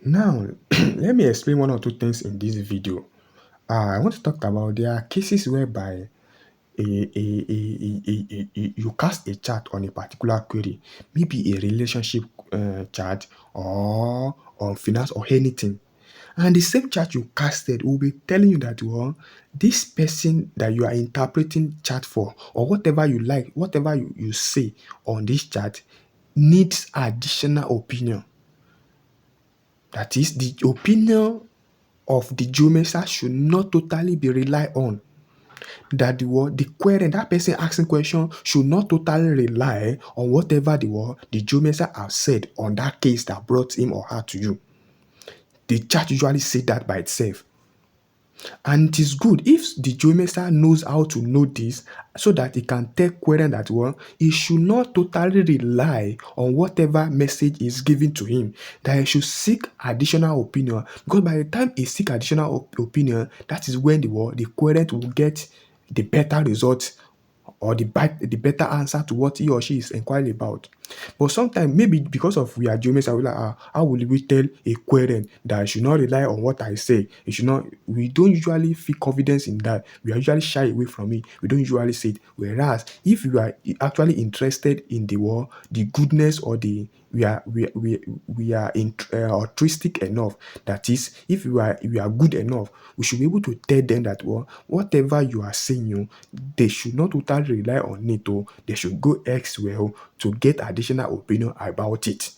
Now, let me explain one or two things in this video. I want to talk about there are cases whereby you cast a chart on a particular query, maybe a relationship chart or on finance or anything. And the same chart you casted will be telling you that, well, this person that you are interpreting chart for, or whatever you like, whatever you say on this chart, needs additional opinion. That is, the opinion of the geomancer should not totally be relied on. That the querent, that person asking question should not totally rely on whatever the geomancer has said on that case that brought him or her to you. The chart usually say that by itself. And it is good if the geomancer knows how to know this so that he can tell querent that he should not totally rely on whatever message is given to him, that he should seek additional opinion, because by the time he seek additional opinion, that is when the querent will get the better result or the better answer to what he or she is inquiring about. But sometimes, maybe because of we are geomancy, we like, how will we tell a querent that I should not rely on what I say? It should not. We don't usually feel confidence in that. We are usually shy away from it. We don't usually say it. Whereas, if you are actually interested in the goodness or the we are altruistic enough. That is, if you are good enough, we should be able to tell them that whatever you are saying, they should not totally rely on it. They should go elsewhere to get additional opinion about it.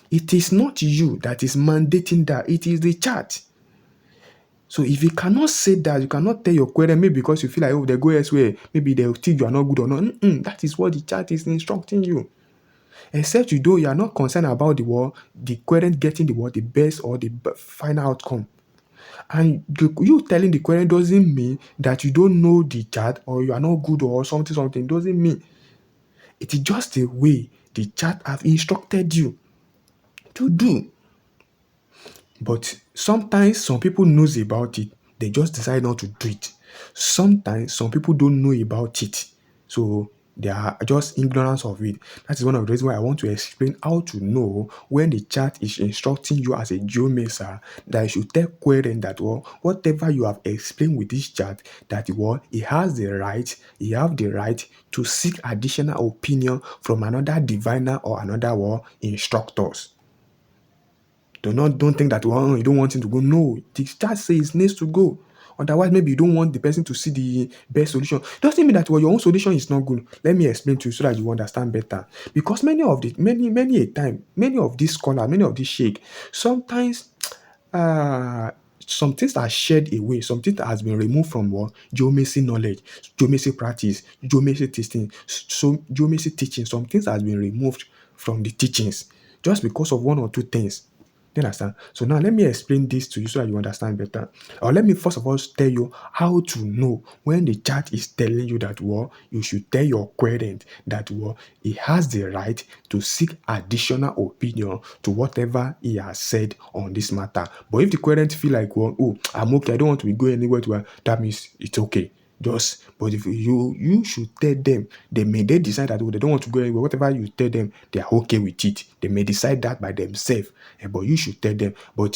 It is not you that is mandating that, it is the chart. So if you cannot say that, you cannot tell your query, maybe because you feel like, they go elsewhere, maybe they'll think you are not good or not. That is what the chart is instructing you. Except you are not concerned about the querent getting the best or the final outcome. And you telling the querent doesn't mean that you don't know the chart or you are not good or something. Doesn't mean. It is just a way the chart have instructed you to do. But sometimes some people knows about it, they just decide not to do it. Sometimes some people don't know about it, so they are just ignorance of it. That is one of the reasons why I want to explain how to know when the chart is instructing you as a geomancer that you should tell querent that whatever you have explained with this chart, that he have the right to seek additional opinion from another diviner or another instructors. Don't think that you don't want him to go. No, the chart says it needs to go. Otherwise, maybe you don't want the person to see the best solution. Doesn't mean that your own solution is not good. Let me explain to you so that you understand better. Because many of these scholars, many of these sheikh, sometimes some things are shed away, some things that has been removed from geomancy knowledge, geomancy practice, geomancy teaching. So geomancy teaching, some things has been removed from the teachings just because of one or two things. You understand? So now let me explain this to you so that you understand better. Or let me first of all tell you how to know when the chart is telling you that you should tell your querent that he has the right to seek additional opinion to whatever he has said on this matter. But if the querent feel like, I'm okay, I don't want to be going anywhere that means it's okay. But if you should tell them, they decide that they don't want to go anywhere. Whatever you tell them, they are okay with it. They may decide that by themselves, but you should tell them. But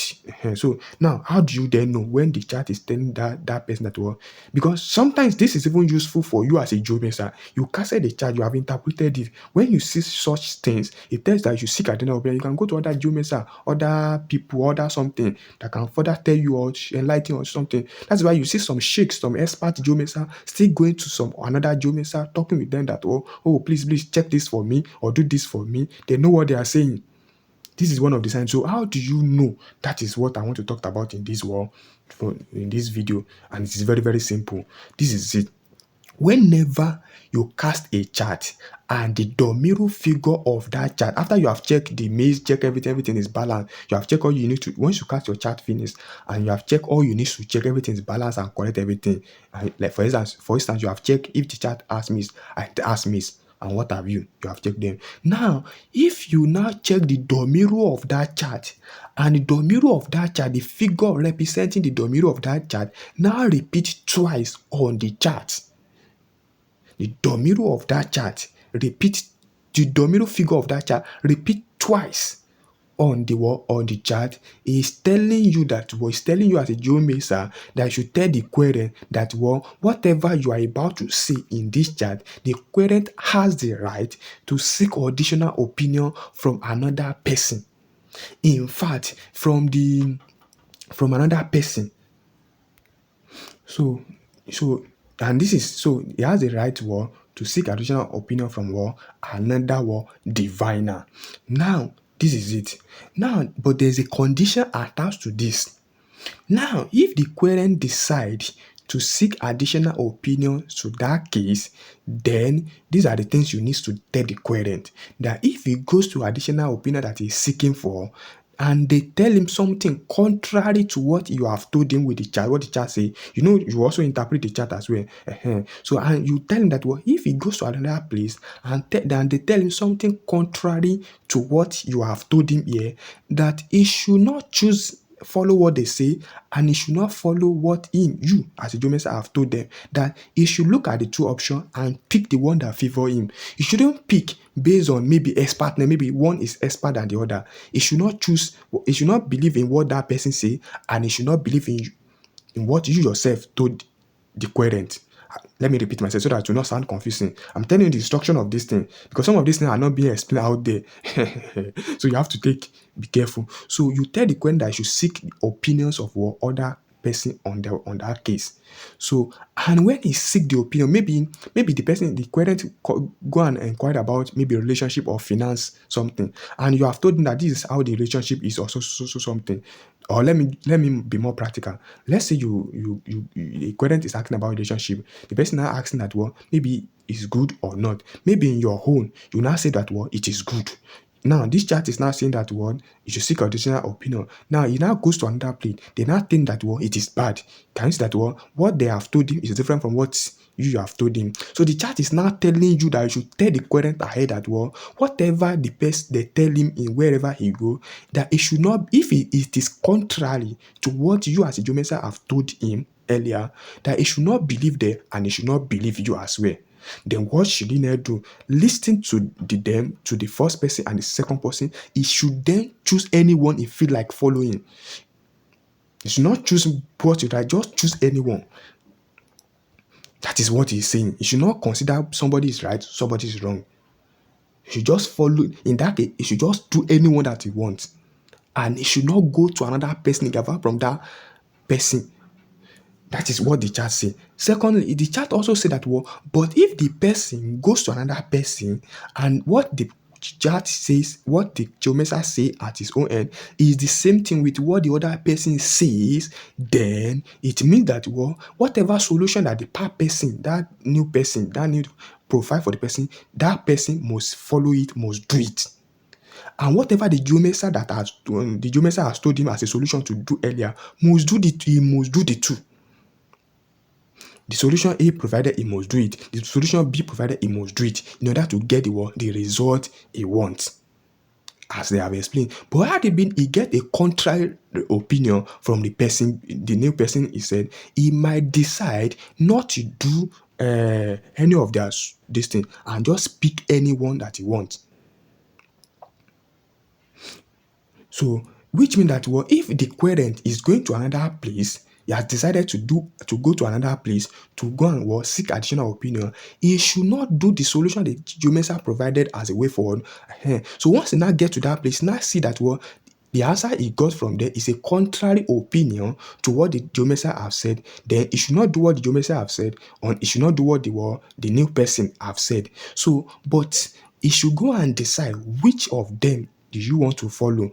so now, how do you then know when the chart is telling that person that because sometimes this is even useful for you as a geomancer. You casted the chart, you have interpreted it. When you see such things, it tells that you seek additional opinion. You can go to other geomancer, other people, other something that can further tell you or enlighten or something. That's why you see some sheiks, some expert geomancer still going to some another geomancer, talking with them that please check this for me or do this for me. They know what they are saying. This is one of the signs. So how do you know? That is what I want to talk about in this in this video, and it is very, very simple. This is it. Whenever you cast a chart and the domino figure of that chart, after you have checked the maze, check everything is balanced, you have checked all you need to, once you cast your chart finish and you have checked all you need to check everything is balanced and correct everything. And like for instance, you have checked if the chart has miss and what have you have checked them. Now, if you now check the domino of that chart and the domino of that chart, the figure representing the domino of that chart now repeat twice on the chart. The domino of that chart the domino figure of that chart repeat twice on the wall on the chart is telling you that is telling you as a geomancer that you should tell the querent that whatever you are about to see in this chart, the querent has the right to seek additional opinion from another person. In fact, from another person. So, so, and this is so he has the right to seek additional opinion from another diviner. Now, this is it. Now, but there's a condition attached to this. Now, if the querent decides to seek additional opinion to that case, then these are the things you need to tell the querent. That if he goes to additional opinion that he's seeking for, and they tell him something contrary to what you have told him with the chart, what the chart say, you also interpret the chart as well. So, and you tell him that if he goes to another place and they tell him something contrary to what you have told him here, that he should not follow what they say, and he should not follow what you as a geomancer have told them. That he should look at the two options and pick the one that favor him. He shouldn't pick based on maybe expertness, maybe one is expert than the other. He should not believe in what that person say, and he should not believe in what you yourself told the querent. Let me repeat myself so that it will not sound confusing. I'm telling you the instruction of this thing because some of these things are not being explained out there. So you have to be careful. So you tell the querent that you should seek the opinions of what other person on that case. So, and when he seek the opinion, maybe the querent go and inquire about maybe a relationship or finance something, and you have told him that this is how the relationship is, or so something. Or let me be more practical. Let's say the querent is asking about relationship. The person now asking that maybe it's good or not. Maybe in your own, you now say that it is good. Now, this chart is now saying that you should seek additional opinion. Now, he now goes to another plate. They now think that it is bad. Can you see that what they have told him is different from what you have told him? So the chart is now telling you that you should tell the querent ahead that whatever the person they tell him in wherever he go, that it should not, if it is contrary to what you as a geomancer have told him earlier, that he should not believe them and he should not believe you as well. Then what should he now do? Listen to the first person and the second person. He should then choose anyone he feel like following. He should not choose what you like, just choose anyone. That is what he's saying. He should not consider somebody is right, somebody is wrong. He should just follow. In that case, he should just do anyone that he wants. And he should not go to another person, apart from that person. That is what the chart say. Secondly, the chart also say that but if the person goes to another person and what the chart says, what the geomancer say at his own end is the same thing with what the other person says, then it means that whatever solution that that new profile for the person, that person must follow it, must do it. And whatever the geomancer has told him as a solution to do earlier, he must do the two. The solution A provided, he must do it. The solution B provided, he must do it in order to get the result he wants, as they have explained. But had it been he get a contrary opinion from the person, the new person, he said, he might decide not to do any of this thing and just pick anyone that he wants. So, which means that if the querent is going to another place, he has decided to go to another place to go and seek additional opinion, he should not do the solution the geomancer provided as a way forward. So once he now get to that place, now see that the answer he got from there is a contrary opinion to what the geomancer have said, then he should not do what the geomancer have said, or he should not do what the new person have said. So, but he should go and decide which of them do you want to follow.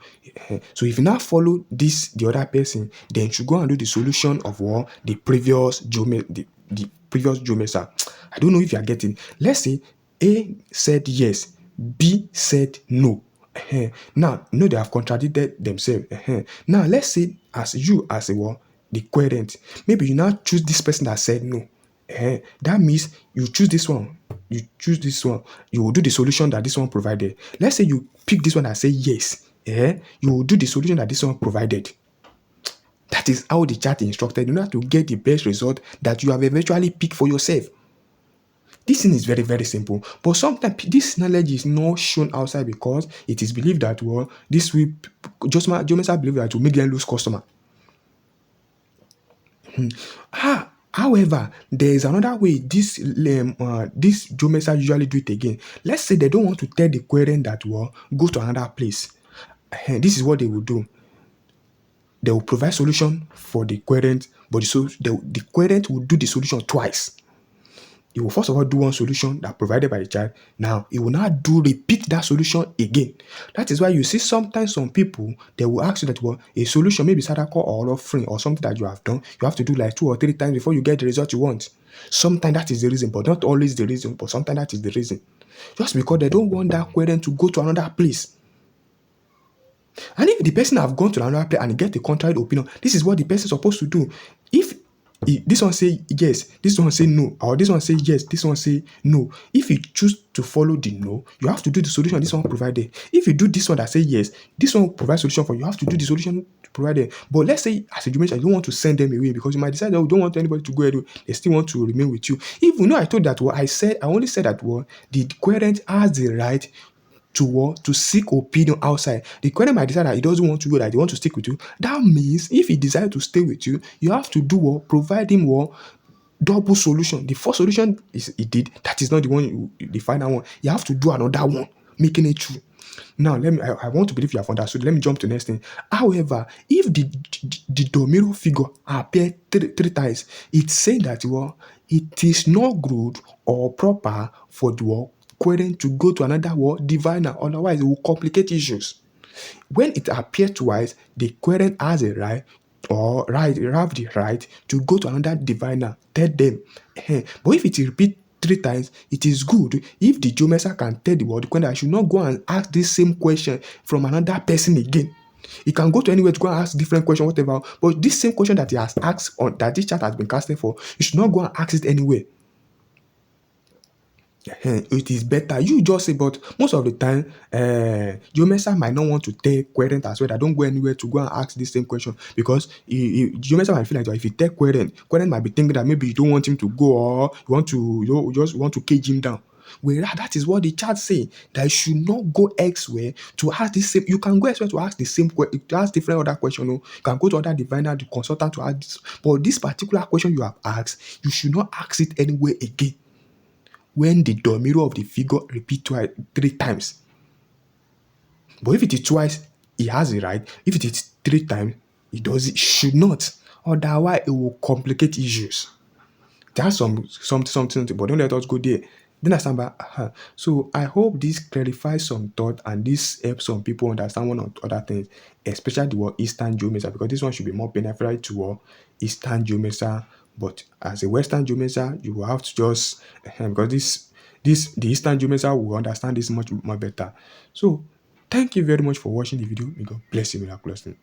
So if you now follow the other person, then you should go and do the solution of the previous geomancer. I don't know if you are getting. Let's say A said yes, B said no. Now, they have contradicted themselves. Now, let's say as the querent, maybe you now choose this person that said no. That means you choose this one. You choose this one. You will do the solution that this one provided. Let's say you pick this one and say yes. You will do the solution that this one provided. That is how the chart instructed. You have to get the best result that you have eventually picked for yourself. This thing is very, very simple. But sometimes this knowledge is not shown outside because it is believed that, well, this will just geomancer believe that will make them lose customer. However, there is another way this geomancer usually do it again. Let's say they don't want to tell the querent that, well, go to another place. This is what they will do. They will provide solution for the querent, but the querent will do the solution twice. He will first of all do one solution that provided by the child. Now he will now repeat that solution again. That is why you see sometimes some people they will ask you that, well, a solution maybe Sadako or offering or something that you have done, you have to do like 2 or 3 times before you get the result you want. Sometimes that is the reason, but not always the reason, but sometimes that is the reason. Just because they don't want that querent to go to another place. And if the person have gone to another place and get a contrary opinion, this is what the person is supposed to do. If this one say yes, this one say no, or this one say yes, this one say no. If you choose to follow the no, you have to do the solution this one provided. If you do this one that say yes, this one provide solution for you, you have to do the solution provided. But let's say as a dimension, you don't want to send them away because you might decide that you don't want anybody to go anywhere. They still want to remain with you. Even though I told that what I said, I only said that what the querent has the right to what? To seek opinion outside. The query might decide that he doesn't want to go, that he wants to stick with you. That means if he decides to stay with you, you have to do what? Provide him what? Double solution. The first solution is he did. That is not the one, the final one. You have to do another one, making it true. Now, I want to believe you have understood. Let me jump to the next thing. However, if the domino figure appear three times, it's saying that, well, it is not good or proper for the querent to go to another diviner. Otherwise, it will complicate issues. When it appears twice, the querent has a right or have the right to go to another diviner, tell them. But if it repeat 3 times, it is good if the geomancer can tell the querent I should not go and ask this same question from another person again. He can go to anywhere to go and ask different question, whatever. But this same question that he has asked on that this chat has been casted for, you should not go and ask it anywhere. It is better. You just say, but most of the time, geomancer might not want to tell querent as well. I don't go anywhere to go and ask this same question because geomancer might feel like if you tell querent might be thinking that maybe you don't want him to go or you just want to cage him down. Whereas that is what the chart say, that you should not go elsewhere to ask the same. You can go elsewhere to ask the same question, to ask different other question. You can go to other diviner, the consultant to ask this. But this particular question you have asked, you should not ask it anywhere again when the domino of the figure repeat 3 times. But if it is twice, he has it right. If it is 3 times, it should not. Otherwise, it will complicate issues. There's something, but don't let us go there. Then I stand by. So I hope this clarifies some thought and this helps some people understand one or other things, especially the word Eastern geomancer, because this one should be more beneficial to Eastern geomancer. But as a Western geomancer, you will have to just because the Eastern geomancer will understand this much more better. So thank you very much for watching the video. May God bless you miraculously.